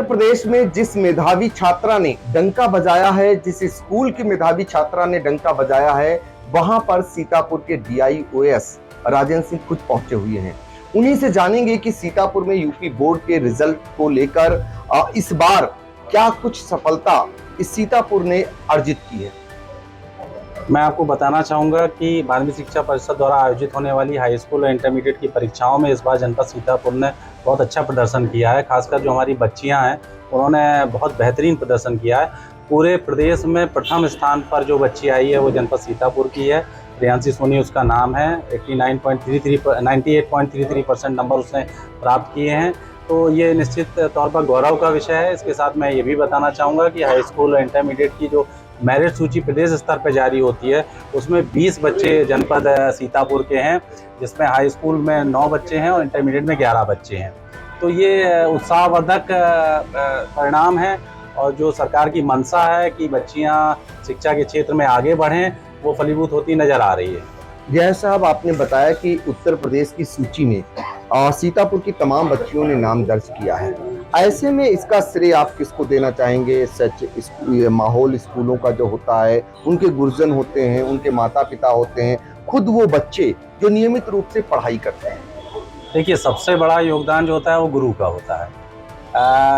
प्रदेश में जिस मेधावी छात्रा ने डंका बजाया है, जिस स्कूल की मेधावी छात्रा ने डंका बजाया है, वहां पर सीतापुर के डीआईओएस राजेंद्र सिंह खुद पहुंचे हुए हैं। उन्हीं से जानेंगे कि सीतापुर में यूपी बोर्ड के रिजल्ट को लेकर इस बार क्या कुछ सफलता इस सीतापुर ने अर्जित की है। मैं आपको बताना चाहूँगा कि माध्यमिक शिक्षा परिषद द्वारा आयोजित होने वाली हाई स्कूल और इंटरमीडिएट की परीक्षाओं में इस बार जनपद सीतापुर ने बहुत अच्छा प्रदर्शन किया है। खासकर जो हमारी बच्चियां हैं उन्होंने बहुत बेहतरीन प्रदर्शन किया है। पूरे प्रदेश में प्रथम स्थान पर जो बच्ची आई है वो जनपद सीतापुर की है। प्रियांशी सोनी उसका नाम है। 98.33% नंबर उसने प्राप्त किए हैं। तो ये निश्चित तौर पर गौरव का विषय है। इसके साथ मैं ये भी बताना चाहूँगा कि हाई स्कूल और इंटरमीडिएट की जो मेरिट सूची प्रदेश स्तर पर जारी होती है उसमें 20 बच्चे जनपद सीतापुर के हैं, जिसमें हाई स्कूल में 9 बच्चे हैं और इंटरमीडिएट में 11 बच्चे हैं। तो ये उत्साहवर्धक परिणाम है और जो सरकार की मंशा है कि बच्चियां शिक्षा के क्षेत्र में आगे बढ़ें वो फलीभूत होती नज़र आ रही है। जय साहब, आपने बताया कि उत्तर प्रदेश की सूची में सीतापुर की तमाम बच्चियों ने नाम दर्ज किया है। ऐसे में इसका श्रेय आप किसको देना चाहेंगे? सच माहौल स्कूलों का जो होता है, उनके गुरुजन होते हैं, उनके माता पिता होते हैं, खुद वो बच्चे जो नियमित रूप से पढ़ाई करते हैं। देखिए, सबसे बड़ा योगदान जो होता है वो गुरु का होता है।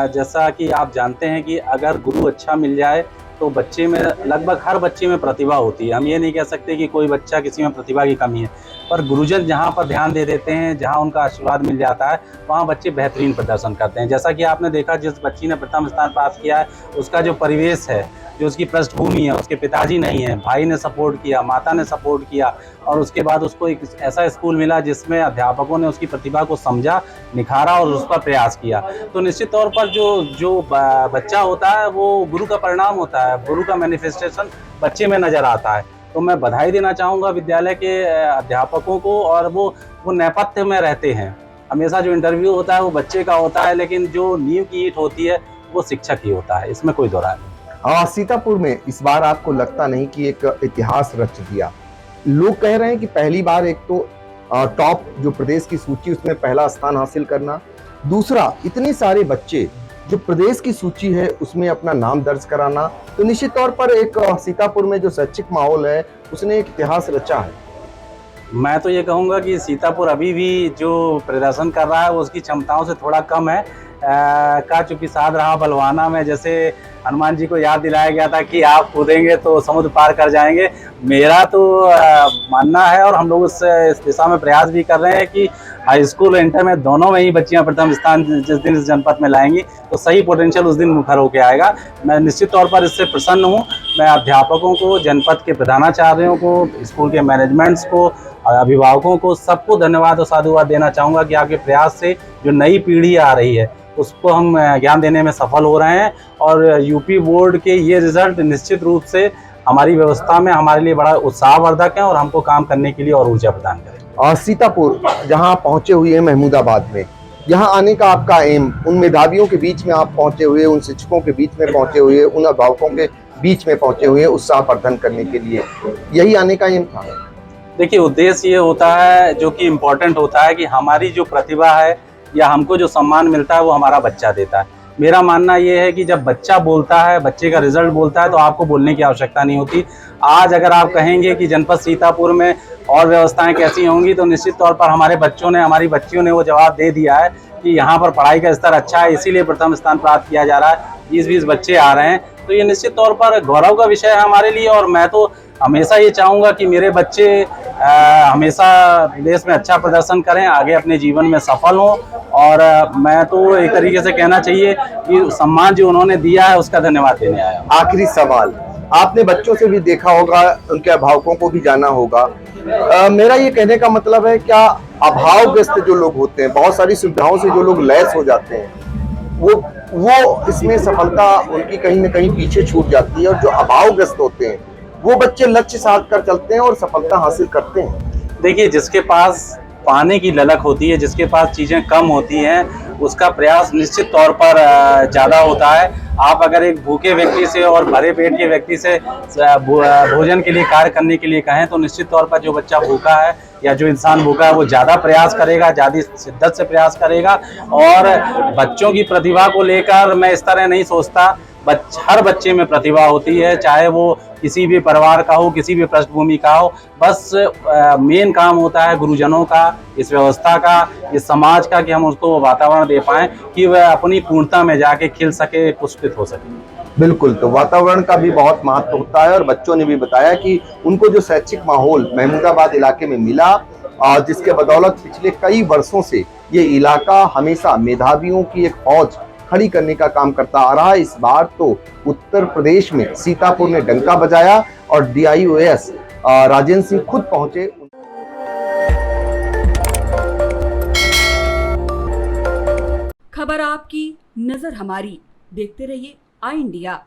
जैसा कि आप जानते हैं कि अगर गुरु अच्छा मिल जाए तो बच्चे में लगभग हर बच्चे में प्रतिभा होती है। हम ये नहीं कह सकते कि कोई बच्चा किसी में प्रतिभा की कमी है, पर गुरुजन जहाँ पर ध्यान दे देते हैं, जहाँ उनका आशीर्वाद मिल जाता है, वहाँ बच्चे बेहतरीन प्रदर्शन करते हैं। जैसा कि आपने देखा, जिस बच्ची ने प्रथम स्थान प्राप्त किया है उसका जो परिवेश है, जो उसकी पृष्ठभूमि है, उसके पिताजी नहीं है, भाई ने सपोर्ट किया, माता ने सपोर्ट किया और उसके बाद उसको एक ऐसा स्कूल मिला जिसमें अध्यापकों ने उसकी प्रतिभा को समझा, निखारा और उस पर प्रयास किया। तो निश्चित तौर पर जो बच्चा होता है वो गुरु का परिणाम होता है, गुरु का मैनिफेस्टेशन बच्चे में नज़र आता है। तो मैं बधाई देना चाहूँगा विद्यालय के अध्यापकों को। और वो नेपथ्य में रहते हैं। हमेशा जो इंटरव्यू होता है वो बच्चे का होता है, लेकिन जो नींव की ईंट होती है वो शिक्षक ही होता है, इसमें कोई दो राय नहीं। सीतापुर में इस बार आपको लगता नहीं कि एक इतिहास रच दिया? लोग कह रहे हैं कि पहली बार एक तो टॉप जो प्रदेश की सूची उसमें पहला स्थान हासिल करना, दूसरा इतने सारे बच्चे जो प्रदेश की सूची है उसमें अपना नाम दर्ज कराना, तो निश्चित तौर पर एक सीतापुर में जो शैक्षिक माहौल है उसने एक इतिहास रचा है। मैं तो ये कहूँगा कि सीतापुर अभी भी जो प्रदर्शन कर रहा है वो उसकी क्षमताओं से थोड़ा कम है। का चूंकि साध रहा बलवाना में जैसे हनुमान जी को याद दिलाया गया था कि आप कूदेंगे तो समुद्र पार कर जाएंगे। मेरा तो मानना है और हम लोग इस दिशा में प्रयास भी कर रहे हैं कि हाई स्कूल और इंटर में दोनों में ही बच्चियां प्रथम स्थान जिस दिन इस जनपद में लाएंगी तो सही पोटेंशियल उस दिन मुखर होकर आएगा। मैं निश्चित तौर पर इससे प्रसन्न हूँ। मैं अध्यापकों को, जनपद के प्रधानाचार्यों को, स्कूल के मैनेजमेंट्स को, अभिभावकों को, सबको धन्यवाद और साधुवाद देना चाहूँगा कि आपके प्रयास से जो नई पीढ़ी आ रही है उसको हम ज्ञान देने में सफल हो रहे हैं। और यूपी बोर्ड के ये रिजल्ट निश्चित रूप से हमारी व्यवस्था में हमारे लिए बड़ा उत्साहवर्धक है और हमको काम करने के लिए और ऊर्जा प्रदान करें। और सीतापुर जहां पहुंचे हुए हैं महमूदाबाद में, यहाँ आने का आपका एम, उन मेधावियों के बीच में आप पहुंचे हुए, उन शिक्षकों के बीच में पहुंचे हुए, उन अभिभावकों के बीच में पहुंचे हुए उत्साहवर्धन करने के लिए, यही आने का एम था? देखिए, उद्देश्य ये होता है जो कि इम्पोर्टेंट होता है कि हमारी जो प्रतिभा है या हमको जो सम्मान मिलता है वो हमारा बच्चा देता है। मेरा मानना ये है कि जब बच्चा बोलता है, बच्चे का रिजल्ट बोलता है, तो आपको बोलने की आवश्यकता नहीं होती। आज अगर आप कहेंगे कि जनपद सीतापुर में और व्यवस्थाएं कैसी होंगी तो निश्चित तौर पर हमारे बच्चों ने, हमारी बच्चियों ने वो जवाब दे दिया है कि यहाँ पर पढ़ाई का स्तर अच्छा है, इसीलिए प्रथम स्थान प्राप्त किया जा रहा है। 20-20 बच्चे आ रहे हैं, तो ये निश्चित तौर पर गौरव का विषय है हमारे लिए। और मैं तो हमेशा ये चाहूँगा कि मेरे बच्चे हमेशा देश में अच्छा प्रदर्शन करें, आगे अपने जीवन में सफल हों। और मैं तो एक तरीके से कहना चाहिए कि सम्मान जो उन्होंने दिया है उसका धन्यवाद देने आया। आखिरी सवाल, आपने बच्चों से भी देखा होगा, उनके अभिभावकों को भी जाना होगा। मेरा ये कहने का मतलब है, क्या अभावग्रस्त जो लोग होते हैं, बहुत सारी सुविधाओं से जो लोग लैस हो जाते हैं, वो इसमें सफलता उनकी कहीं ना कहीं पीछे छूट जाती है, और जो अभावग्रस्त होते हैं वो बच्चे लक्ष्य साध कर चलते हैं और सफलता हासिल करते हैं? देखिए, जिसके पास पाने की ललक होती है, जिसके पास चीज़ें कम होती हैं, उसका प्रयास निश्चित तौर पर ज़्यादा होता है। आप अगर एक भूखे व्यक्ति से और भरे पेट के व्यक्ति से भोजन के लिए कार्य करने के लिए कहें तो निश्चित तौर पर जो बच्चा भूखा है या जो इंसान भूखा है वो ज़्यादा प्रयास करेगा, ज़्यादा शिद्दत से प्रयास करेगा। और बच्चों की प्रतिभा को लेकर मैं इस तरह नहीं सोचता, हर बच्चे में प्रतिभा होती है, चाहे वो किसी भी परिवार का हो, किसी भी पृष्ठभूमि का हो। बस मेन काम होता है गुरुजनों का, इस व्यवस्था का, इस समाज का, कि हम उसको वातावरण दे पाएं कि वह अपनी पूर्णता में जाके खिल सके, पुष्पित हो सके। बिल्कुल, तो वातावरण का भी बहुत महत्व होता है और बच्चों ने भी बताया कि उनको जो शैक्षिक माहौल महमूदाबाद इलाके में मिला, जिसके बदौलत पिछले कई वर्षों से ये इलाका हमेशा मेधावियों की एक फौज खड़ी करने का काम करता आ रहा है। इस बार तो उत्तर प्रदेश में सीतापुर ने डंका बजाया और DIOS राजेंद्र सिंह खुद पहुंचे। खबर आपकी, नजर हमारी। देखते रहिए आई इंडिया।